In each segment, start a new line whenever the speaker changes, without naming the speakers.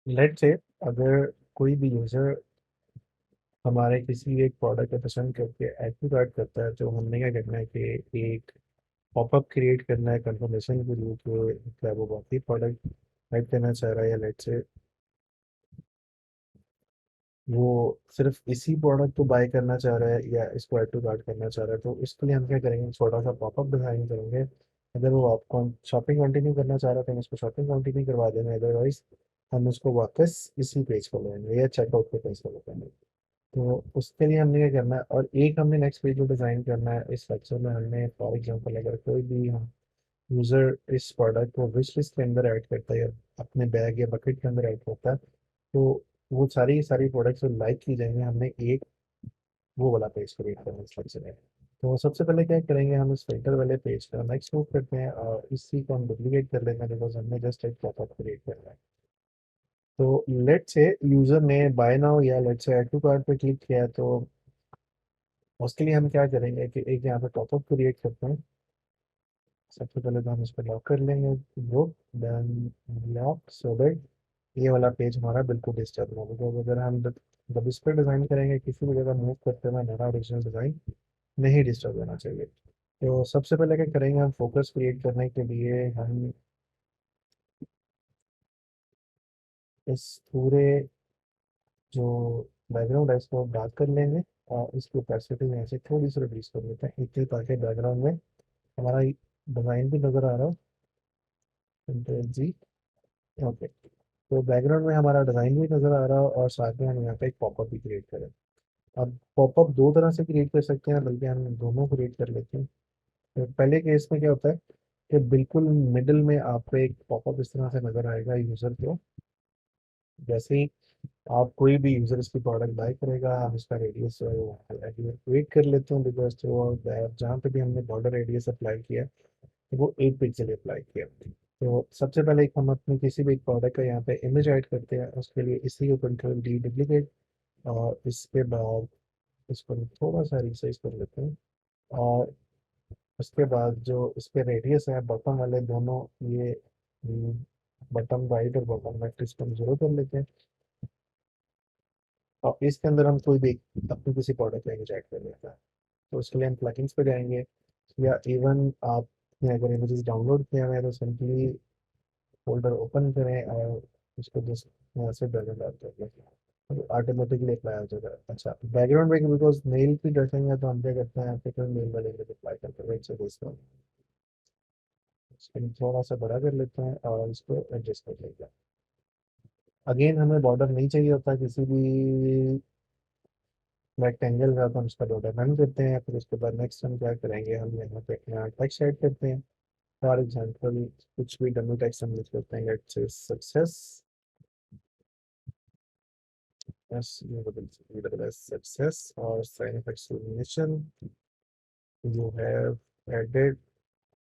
Let's say अगर कोई भी यूज़र हमारे किसी भी एक प्रोडक्ट को पसंद करके ऐड टू कार्ट करता है, तो हमने क्या करना है कि एक पॉपअप क्रिएट करना है कंफर्मेशन के लिए कि क्या वो वाकई प्रोडक्ट ऐड करना चाह रहा है, या लेट्स से वो सिर्फ इसी प्रोडक्ट को बाय करना चाह रहा है या इसको ऐड टू कार्ट करना चाह रहा है। तो इसके लिए हम क्या करेंगे, छोटा सा पॉपअप डिज़ाइन करेंगे। अगर वो आपको शॉपिंग कंटिन्यू करना चाह रहा है तो हम उसको शॉपिंग कंटिन्यू करवा देंगे, अदरवाइज हम उसको वापस इसी पेज पर लाएंगे या चेकआउट पे पेज पर लगाएंगे। तो उसके लिए हमने क्या करना है, और एक हमने नेक्स्ट पेज जो डिज़ाइन करना है इस लेक्चर में, हमने फॉर एग्जांपल अगर कोई भी हम यूज़र इस प्रोडक्ट को विश लिस्ट के अंदर ऐड करता है या अपने बैग या बकेट के अंदर ऐड करता है, तो वो सारी सारी प्रोडक्ट्स जो लाइक की जाएंगे, हमने एक वो वाला पेज क्रिएट करना है इस लेक्चर में। तो सबसे पहले क्या करेंगे, हम इस फिल्टर वाले पेज का नेक्स्ट मूव करते हैं और इसी को हम डुप्लीकेट कर लेते हैं, बिकॉज हमने जस्ट एक पॉपअप क्रिएट करना है। तो लेट्स से यूज़र ने बाय नाउ या let's say add to cart पे क्लिक किया है, तो उसके लिए हम क्या करेंगे कि एक यहाँ पे पॉपअप क्रिएट करते हैं। सबसे पहले तो हम इस पर लॉक कर लेंगे group, then lock, so that ये वाला पेज हमारा बिल्कुल डिस्टर्ब ना हो। बिकॉज अगर हम जब इस पर डिज़ाइन करेंगे किसी भी जगह मूव करते हुए हमारा ओरिजिनल डिज़ाइन नहीं डिस्टर्ब होना चाहिए। तो सबसे पहले क्या करेंगे, हम फोकस क्रिएट करने के लिए हम इस पूरे जो बैकग्राउंड है इसको डार्क कर लेंगे और इसकी ओपेसिटी में से थोड़ी सी रिड्यूस कर लेते हैं इतने, ताकि बैकग्राउंड में हमारा डिज़ाइन भी नज़र आ रहा हो। कंट्रोल जी, ओके। तो बैकग्राउंड में हमारा डिज़ाइन भी नज़र आ रहा हो और साथ में हम यहाँ पे एक पॉपअप भी क्रिएट करें। अब पॉपअप दो तरह से क्रिएट कर सकते हैं, बल्कि हम दोनों क्रिएट कर लेते हैं। तो पहले केस में क्या होता है कि बिल्कुल मिडिल में आपको एक पॉपअप इस तरह से नज़र आएगा यूज़र को। जैसे ही आप कोई भी यूज़र इसकी प्रोडक्ट बाय करेगा, हम इसका रेडियस जो है वो वेट कर लेते हैं, बिकॉज जो जहाँ पे भी हमने बॉर्डर रेडियस अप्लाई किया तो वो 8 पिक्सल अप्लाई किया। तो सबसे पहले एक हम अपने किसी भी एक प्रोडक्ट का यहाँ पे इमेज ऐड करते हैं, उसके लिए इसी को कंट्रोल डी डुप्लीकेट, और इसके बाद इसको थोड़ा सा रिसाइज कर लेते हैं। और उसके बाद जो इस पे रेडियस है बॉटम वाले दोनों, ये बॉटम राइट और बॉटम लेफ्ट, इसको हम जीरो कर लेते हैं। और इसके अंदर हम कोई भी अपनी किसी प्रोडक्ट का इमेज ऐड कर लेते हैं। तो उसके लिए हम प्लगइन्स पे जाएंगे, या इवन आपने अगर इमेजेस डाउनलोड किए हुए हैं तो सिंपली फोल्डर ओपन करें और उसको जस्ट यहाँ से ड्रैग एंड ड्रॉप कर लें, तो ऑटोमेटिकली अप्लाई हो जाएगा। अच्छा, बैकग्राउंड में बिकॉज मेल की ड्रेसिंग है तो हम क्या करते हैं, आपके मेल वाले में अप्लाई करते हैं, राइट से इसको इसको थोड़ा सा बड़ा कर लेते हैं और इसको एडजस्ट कर लेते हैं। अगेन हमें बॉर्डर नहीं चाहिए होता किसी भी रेक्टेंगल का, तो हम इसका बॉर्डर रन करते हैं। फिर उसके बाद नेक्स्ट हम क्या करेंगे, हम यहाँ पे अपना टेक्स्ट ऐड करते हैं। फॉर एग्जाम्पल कुछ भी डमी टेक्स्ट हम लिख करते हैं, let's say success, s double s success, और sign of exclamation, you have added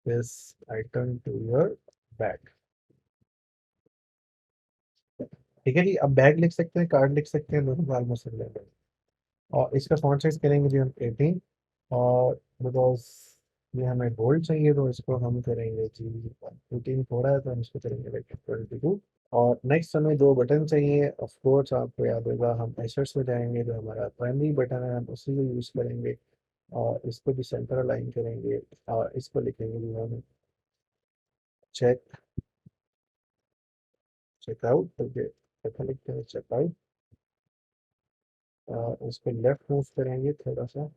this item to your bag. ठीक है जी, अब बैग लिख सकते हैं, कार्ड लिख सकते हैं, दोनों बार में सब लेंगे। और इसका फॉन्ट साइज करेंगे जी हम 18, और बिकॉज ये हमें बोल्ड चाहिए तो इसको हम करेंगे जी 18, थोड़ा है तो हम इसको करेंगे 22। और नेक्स्ट हमें दो बटन चाहिए, ऑफ कोर्स आपको याद होगा हम एसेट्स में जाएंगे, जो हमारा प्राइमरी बटन है हम उसी को यूज़ करेंगे। और इसको भी सेंटर अलाइन करेंगे और इसको लिखेंगे जी हम चेक चेकआउट करके, ऐसा लिखते हैं चेकआउट। इसको लेफ्ट मूव करेंगे थोड़ा सा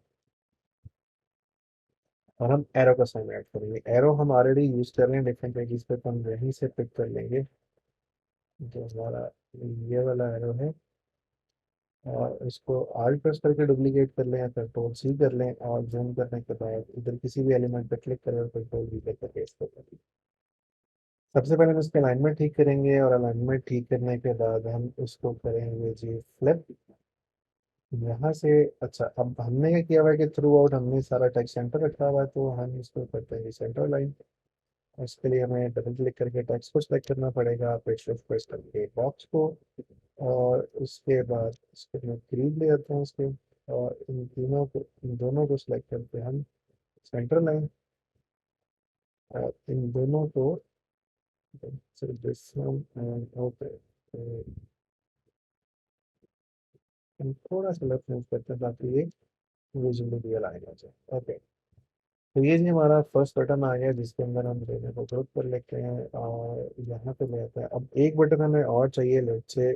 और हम एरो का साइन ऐड करेंगे। एरो हम ऑलरेडी यूज़ कर रहे हैं डिफरेंट पेजेस पे, तो हम यहीं से पिक कर लेंगे जो हमारा ये वाला एरो है। और इसको आल्ट प्रेस करके डुप्लीकेट कर लें या कंट्रोल सी कर लें, और जूम करने के बाद इधर किसी भी एलिमेंट पर क्लिक करें और कंट्रोल वी करके पेस्ट कर लें। सबसे पहले हम इसका अलाइनमेंट ठीक करेंगे, और अलाइनमेंट ठीक करने के बाद हम इसको करेंगे जी फ्लिप यहाँ से। अच्छा, अब हमने क्या किया हुआ है कि थ्रू आउट हमने सारा टेक्स्ट सेंटर रखा हुआ है, तो हम इसको करते हैं सेंटर लाइन। इसके लिए हमें डबल क्लिक करके टेक्स्ट को सिलेक्ट करना पड़ेगा, फिर शिफ्ट प्रेस करके बॉक्स को, और उसके बाद इसको मैं खरीद ले आते हैं इसके। और इन दोनों को सिलेक्ट करते हैं हम सेंटर लाइन, और इन दोनों को, so this one and okay, हम थोड़ा सा लेफ्ट मूव करते हैं ताकि ये विजुअली रियल आएगा जाए। ओके, तो ये जी हमारा फर्स्ट बटन आ गया जिसके अंदर हम लेने को ग्रुप कर लेते हैं और यहाँ पे ले आते हैं। अब एक बटन हमें और चाहिए, लेट से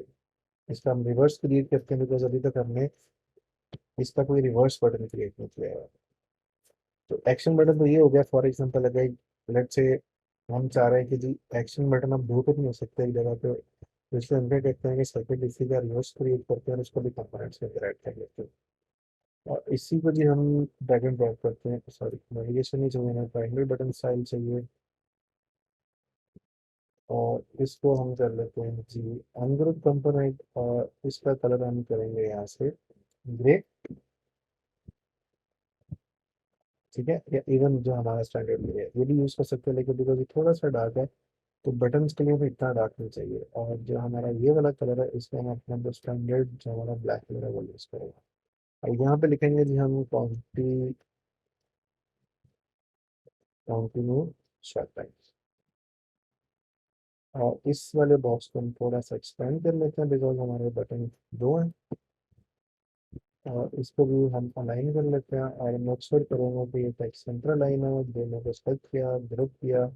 इसका हम रिवर्स क्रिएट करते हैं बिकॉज अभी तक हमने इसका कोई रिवर्स बटन क्रिएट नहीं किया है। तो एक्शन बटन तो ये हो गया, फॉर एग्जांपल अगर लेट से हम चाह रहे हैं कि जी एक्शन बटन अब दो तो नहीं हो सकते एक जगह पे, तो इसलिए हम क्या कहते हैं कि सर्किट इसी का रिवर्स क्रिएट करते हैं और उसको भी कंपोनेंट्स के अंदर ऐड कर लेते हैं। और इसी को जी हम ड्रैग एंड ड्रॉप करते हैं। सॉरी, नेविगेशन नहीं चाहिए, हमें प्राइमरी बटन स्टाइल चाहिए। और इसको हम कर लेते हैं जी अनग्रुप कंपोनेंट, और इसका कलर हम करेंगे यहाँ से ग्रे। ठीक है, या इवन जो हमारा स्टैंडर्ड ग्रे है ये भी यूज़ कर सकते हैं, लेकिन बिकॉज ये थोड़ा सा डार्क है तो बटन्स के लिए भी इतना डार्क नहीं चाहिए। और जो हमारा ये वाला कलर है इसमें हम अपना जो स्टैंडर्ड जो हमारा ब्लैक कलर है वो यूज़ करेंगे। और यहाँ पे लिखेंगे जी हम कॉन्टिन्यू शॉर्ट टाइम। और इस वाले बॉक्स को हम थोड़ा सा एक्सपेंड कर लेते हैं बिकॉज हमारे बटन दो हैं। और इसको भी हम अलाइन कर लेते हैं और मेक श्योर करेंगे कि ये टेक्स्ट सेंटर लाइन है, दोनों को सेलेक्ट किया, ग्रुप किया।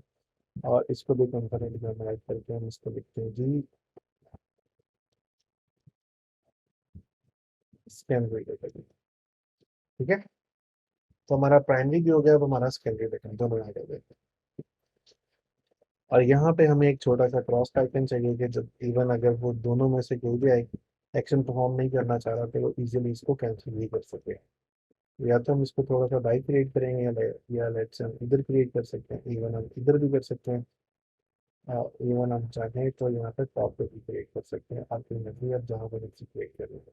और इसको भी कंपोनेंट में हम ऐड करके हम इसको लिखते हैं जी स्कैन रीडर। ठीक है, तो हमारा प्राइमरी भी हो गया, अब हमारा सेकेंडरी बटन दोनों ऐड हो गए। और यहाँ पे हमें एक छोटा सा क्रॉस का आइकन चाहिए कि जब इवन अगर वो दोनों में से कोई भी एक्शन परफॉर्म नहीं करना चाह रहा तो वो इजीली इसको कैंसिल भी कर सके। या तो हम इसको थोड़ा सा बाई क्रिएट करेंगे या लेट्स हम इधर क्रिएट कर सकते हैं, इवन हम इधर भी कर सकते हैं। इवन हम चाहें तो यहाँ पे टॉप पे भी क्रिएट कर सकते हैं, अल्टरनेटली आप जहाँ पर क्रिएट करेंगे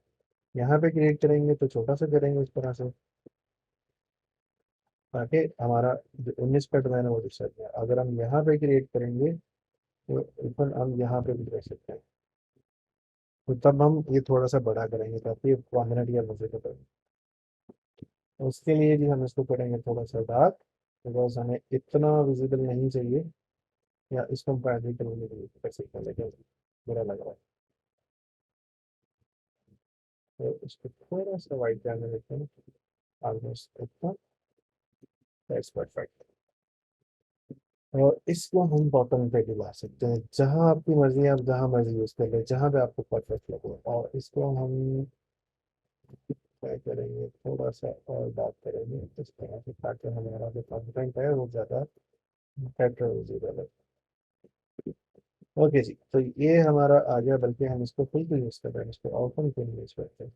यहाँ पे क्रिएट करेंगे तो छोटा सा करेंगे इस तरह से ताकि हमारा जो 19 है वो दिख सके। अगर हम यहाँ पे क्रिएट करेंगे तो इवन हम यहाँ पे भी कर सकते हैं। तो तब हम ये थोड़ा सा बड़ा करेंगे ताकि 1 मिनट या मुझे को करें। तो उसके लिए भी हम इसको करेंगे थोड़ा सा डार्क बिकॉज हमें इतना विजिबल नहीं चाहिए। या इसको हम प्राइमरी करेंगे तो कर सकते हैं लेकिन बुरा लग रहा है, तो इसको थोड़ा सा वाइट करने देते हैं, ऑलमोस्ट इतना। That's perfect. और इसको हम बॉटम पे भी ला सकते हैं, जहाँ आपकी मर्जी है आप जहाँ मर्जी यूज कर ले, जहाँ पे आपको परफेक्ट लगे। और इसको हम क्या करेंगे, थोड़ा सा और डार्क करेंगे इस तरह से ताकि हमारा जो कंटेंट है वो ज़्यादा बेटर विजिबल है। ओके जी, तो ये हमारा आ गया, बल्कि हम इसको फुल पे यूज़ कर रहे हैं, इसको ओपन पे यूज़ करते हैं।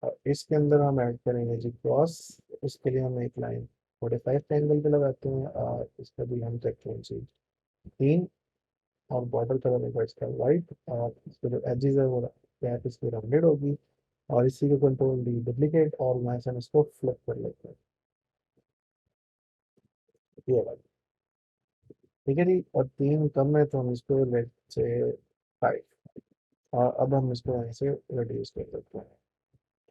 और इसके अंदर हम ऐड करेंगे जी क्रॉस। उसके लिए हम एक लाइन 45 एंगल पे लगाते हैं और इसका भी हम करते हैं जी 3। और बॉर्डर कलर होगा इसका वाइट, और इसके जो एजेस है वो कैप इसकी राउंडेड होगी। और इसी को कंट्रोल डी डुप्लीकेट और वहाँ से हम इसको फ्लिप कर लेते हैं। ये वाला ठीक है जी, और 3 कम है तो हम इसको लेट से 5। और अब हम इसको वहीं से रिड्यूस कर देते हैं।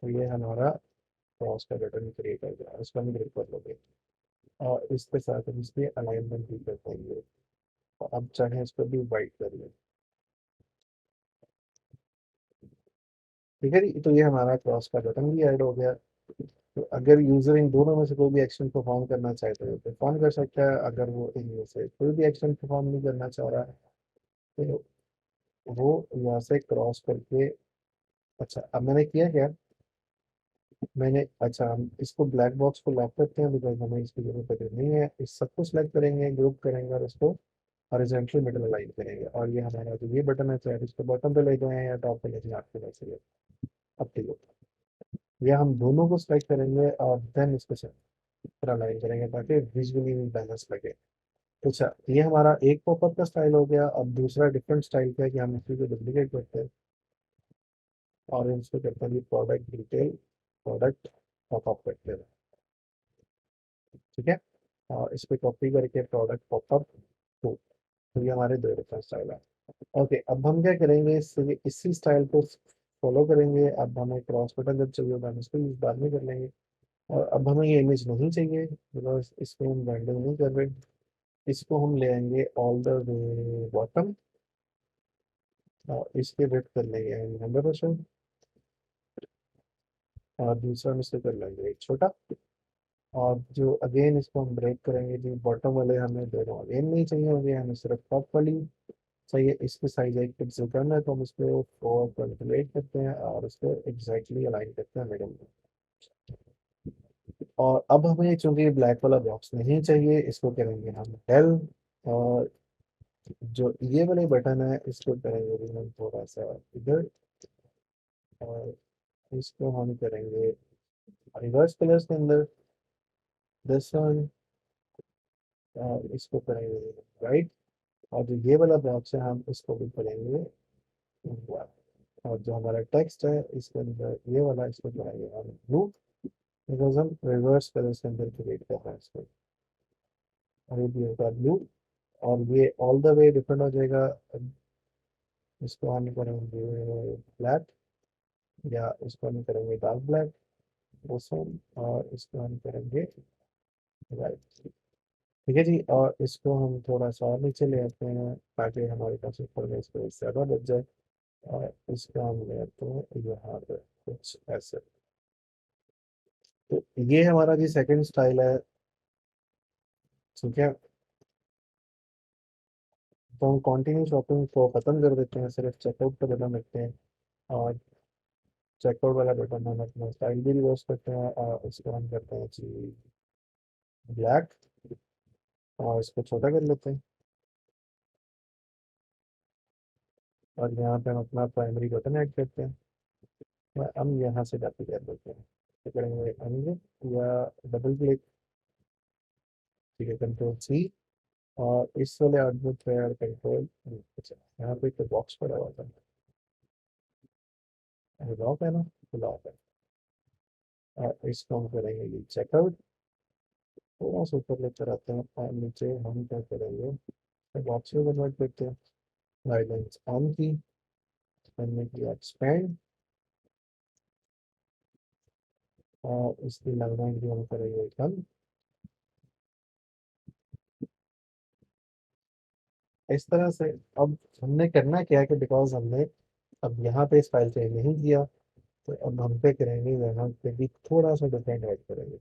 तो ये हमारा क्रॉस का बटन क्रिएट हो गया, इसको हम क्लिक कर लोगे। और इसके साथ हम इसकी अलाइनमेंट भी कर देंगे। और अब चाहे इसको भी वाइट कर लें। ठीक है जी, तो ये हमारा क्रॉस का बटन भी ऐड हो गया। तो अगर यूजर इन दोनों में से कोई भी एक्शन परफॉर्म करना चाहते हो तो परफॉर्म कर सकता है, अगर वो इनमें से कोई भी एक्शन परफॉर्म नहीं करना चाह रहा है तो वो यहाँ से क्रॉस करके। अच्छा, अब मैंने किया क्या, मैंने अच्छा हम इसको ब्लैक बॉक्स को लॉक करते हैं बिकॉज हमें इसकी जरूरत नहीं है। इस सबको सिलेक्ट करेंगे, ग्रुप करेंगे और इसको हॉरिजॉन्टली मिडल अलाइन करेंगे। और ये हमारा जो ये बटन है चाहे इसको बॉटम पे ले जाएं या टॉप पे ले जाएं, आपके पास है अब ठीक है। या हम दोनों को सिलेक्ट करेंगे और देन इसको पूरा अलाइन करेंगे ताकि विजुअली बैलेंस लगे। तो अच्छा, ये हमारा एक पॉपअप का स्टाइल हो गया। अब दूसरा डिफरेंट स्टाइल क्या है कि हम इसी को डुप्लीकेट करते हैं और इसको करते हैं प्रोडक्ट डिटेल, प्रोडक्ट पॉपअप करते हैं। ठीक है, और इस पे कॉपी करके प्रोडक्ट पॉपअप टू। तो ये हमारे दो डिफरेंट स्टाइल है। ओके, अब हम क्या करेंगे, इसी स्टाइल को फॉलो करेंगे। अब हमें क्रॉस बटन जब चाहिए होगा हम इसको यूज बाद में कर लेंगे। और अब हमें ये इमेज नहीं चाहिए बिकॉज इसको हम रेंडर नहीं कर रहे। इसको हम ले आएंगे ऑल द वे बॉटम। इसके वेट कर लेंगे हम 100% और दूसरा हम इसको कर लेंगे एक छोटा। और जो अगेन इसको हम ब्रेक करेंगे, जो बॉटम वाले हमें दोनों अगेन नहीं चाहिए होंगे, हमें सिर्फ टॉप वाली चाहिए। इसकी साइज 1 पिक्सल करना है तो हम इसको 4 कैलकुलेट करते हैं और उसको एग्जैक्टली अलाइन करते हैं मिडिल में। और अब हमें चूंकि ब्लैक वाला बॉक्स नहीं चाहिए, इसको करेंगे हम डेल। और जो ये वाले बटन है इसको करेंगे हम थोड़ा सा इधर, और इसको हम करेंगे रिवर्स कलर्स के अंदर, दिस वन। और इसको करेंगे राइट। और जो ये वाला बॉक्स है हम इसको भी करेंगे black। और जो हमारा टेक्स्ट है इसके अंदर ये वाला, इसको करेंगे हम ब्लू, बिकॉज हम रिवर्स कलर्स के अंदर क्रिएट कर रहे हैं इसको। और ये भी होगा ब्लू। और ये ऑल द वे डिफरेंट हो जाएगा। इसको हम करेंगे ब्लैक, या इसको हम करेंगे डार्क ब्लैक, ओसन। और इसको हम करेंगे वाइट। ठीक है जी। और इसको हम थोड़ा सा और नीचे ले आते हैं ताकि हमारे पास ऊपर में स्पेस ज़्यादा बच जाए। और इसको हम ले आते हैं यहाँ पे कुछ ऐसे। तो ये हमारा जी सेकंड स्टाइल है। ठीक है। तो हम कंटिन्यू शॉपिंग को ख़त्म कर देते हैं, सिर्फ चेकआउट का बटन रखते हैं। और चेकआउट वाला बटन हम अपना स्टाइल भी रिवर्स करते हैं, और इसको हम करते हैं जी ब्लैक। और इसको छोटा कर लेते हैं। और यहाँ पे हम अपना प्राइमरी बटन ऐड करते हैं। और हम यहाँ से कॉपी कर देते हैं। तो करेंगे अनडू या डबल क्लिक। ठीक है, कंट्रोल सी। और इस वाले आउटपुट पे यार कंट्रोल, अच्छा यहाँ पे तो बॉक्स पड़ा हुआ था, लॉक है ना, तो लॉक है। और इसको हम करेंगे ये चेकआउट। थोड़ा सा ऊपर लेकर आते हैं और नीचे हम क्या करेंगे, बॉक्स में कन्वर्ट करते हैं। गाइडलाइंस ऑन की, करने की एक्सपेंड। और इसकी लाइनलाइन भी हम करेंगे कम। इस तरह से अब हमने करना क्या है कि बिकॉज हमने अब यहाँ पे स्टाइल चेंज नहीं किया, तो अब हम पे करेंगे यहाँ पे भी थोड़ा सा डिफरेंट ऐड करेंगे।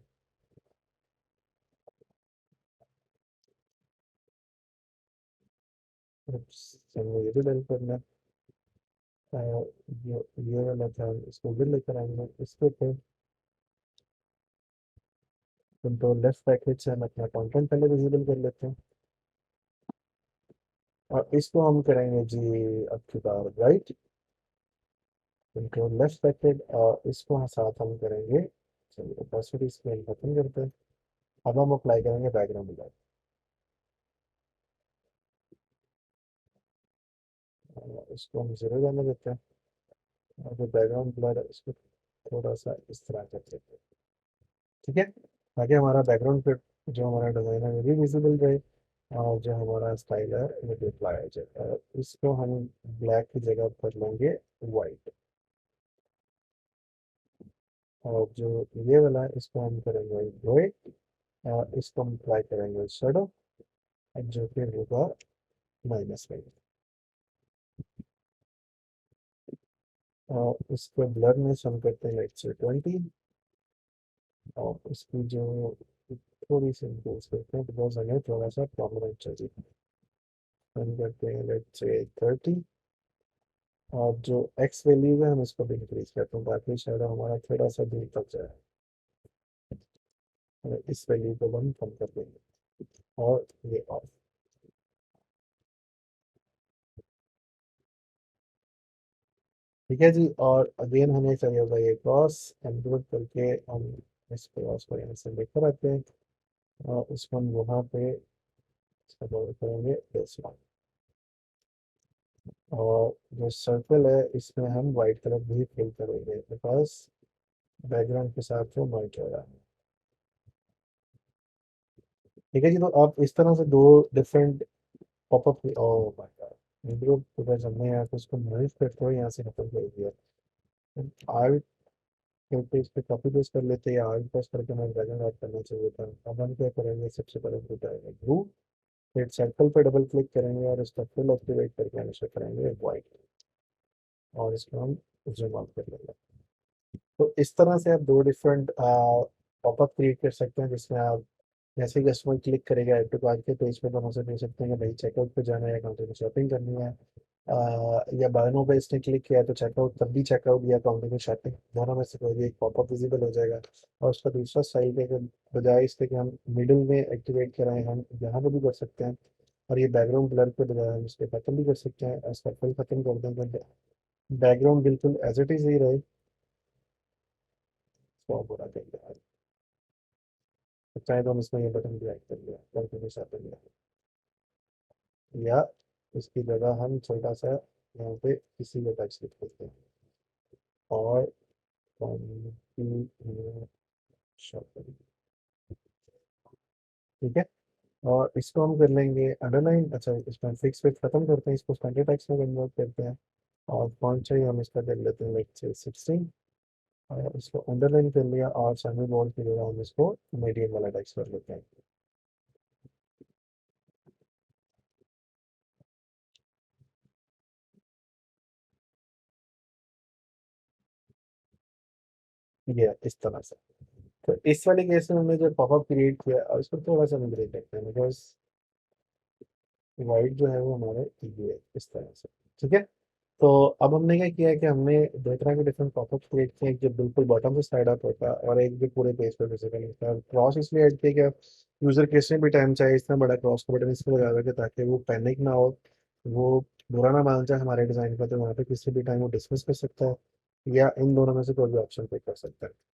चलो ये भी डल करना। ये वाला था, इसको भी लेकर आएंगे इसके पे। कंट्रोल लेफ्ट पैकेज से हम अपना कंटेंट पहले विजिबल कर लेते हैं। और इसको हम करेंगे जी अब की बार राइट, कंट्रोल लेफ्ट पैकेज। और इसको साथ हम करेंगे, चलिए ऑपोसिटी स्केल खत्म करते हैं। अब हम अप्लाई करेंगे बैकग्राउंड ब्लर। इसको हम जीरो रहने देते हैं। और जो बैकग्राउंड ब्लर है उसको थोड़ा सा इस तरह कर देते हैं। ठीक है, ताकि हमारा बैकग्राउंड पे जो हमारा डिज़ाइन है वो भी विजिबल रहे। और जो हमारा स्टाइल है वो भी अप्लाई हो जाए। इसको हम ब्लैक की जगह कर लेंगे वाइट। और जो ये वाला है इसको हम करेंगे ग्रे। और इसको हम अप्लाई करेंगे शेडो, जो कि होगा माइनस में। और इसको ब्लरनेस हम करते हैं लेट्स से 20। और इसकी जो थोड़ी सी इंक्रीज करते हैं बिकॉज हमें थोड़ा सा प्रोमिनेंट चाहिए। हम करते हैं लेट्स से 30। और जो एक्स वैल्यू है हम इसको भी इंक्रीज करते हैं ताकि शायद हमारा थोड़ा सा दूर तक जाए। और इस वैल्यू को हम कम कर देंगे। और ये ऑफ। ठीक है जी। और अगेन हमें चाहिए होगा ये क्रॉस एनकोड करके हम इस क्रॉस को यहाँ से लेकर आते हैं। और उसको हम वहाँ पे करेंगे दिस वन। और जो सर्कल है इसमें हम वाइट कलर भी फिल करेंगे बिकॉज बैकग्राउंड के साथ वो मैच हो रहा है। ठीक है जी। तो आप इस तरह से दो different popup, oh my God, video because हमने यहाँ पे इसको मर्ज करते हुए यहाँ से खत्म कर दिया। आर्ट पे इस पे कॉपी पेस्ट कर लेते हैं, या आर्ट पेस्ट करके हमें ड्रैगन ऐड करना चाहिए था। अब हम क्या करेंगे, सबसे पहले उठाएंगे ब्लू, फिर सर्कल पे डबल क्लिक करेंगे और इसका फुल एक्टिवेट करके हम इसे करेंगे व्हाइट। और इसको हम जूम आउट कर लेंगे। तो इस तरह से आप दो डिफरेंट पॉपअप क्रिएट कर सकते हैं, जिसमें आप जैसे ही कस्टमर क्लिक करेगा ऐड टू कार्ट के पेज पे, तो हम उसे दे सकते हैं कि भाई चेकआउट पे जाना है, अकाउंटिंग में शॉपिंग करनी है। या बाय नो पे इसने क्लिक किया है तो चेकआउट, तब भी चेकआउट या अकाउंटिंग में शॉपिंग, दोनों में से कोई भी एक पॉपअप विजिबल हो जाएगा। और उसका दूसरा साइड है कि बजाय इसके कि हम मिडिल में एक्टिवेट कराएं, हम यहाँ पर भी कर सकते हैं। और ये बैकग्राउंड ब्लर के बजाय हम इसको खत्म भी कर सकते हैं, इसका फुल खत्म कर देंगे, बैकग्राउंड बिल्कुल एज इट इज ही रहे। इसको आप पूरा कर लिया, चाहे तो हम इसमें ये बटन भी ऐड कर लिया, कंटिन्यू शॉपिंग, या इसकी जगह हम छोटा सा यहाँ पे इसी का टेक्स्ट लिख देते हैं, और कंटिन्यू शॉपिंग। ठीक है। और इसको हम कर लेंगे अंडरलाइन, अच्छा इसमें फिक्स विथ खत्म करते हैं, इसको स्टैंडर्ड टेक्स्ट में कन्वर्ट करते हैं। और फॉन्ट चाहिए हम इसका कर लेते हैं लाइक 16, और इसको अंडरलाइन कर लिया, और सेमी बोल्ड की जगह हम इसको मीडियम वाला टेक्स्ट कर लेते हैं। ये इस तरह से। तो इस वाले केस में हमने जो पॉपअप क्रिएट किया और इसको थोड़ा सा हम ब्रेक करते हैं, बिकॉज वाइट जो है वो हमारे ये है इस तरह से। ठीक है। तो अब हमने क्या किया है कि हमने दो तरह के डिफरेंट पॉपअप क्रिएट किए, एक जो बिल्कुल बॉटम से साइड अप होता है और एक जो पूरे पेज पे विजिबल होता है। क्रॉस इसलिए ऐड किया कि यूजर किसी भी टाइम चाहे इतना बड़ा क्रॉस का बटन इसमें लगा सके, ताकि वो पैनिक ना हो, वो बुरा ना मान जाए हमारे डिजाइन का, तो वहाँ पे किसी भी टाइम वो डिस्मिस कर सकता है या इन दोनों में से कोई भी ऑप्शन पे कर सकता है।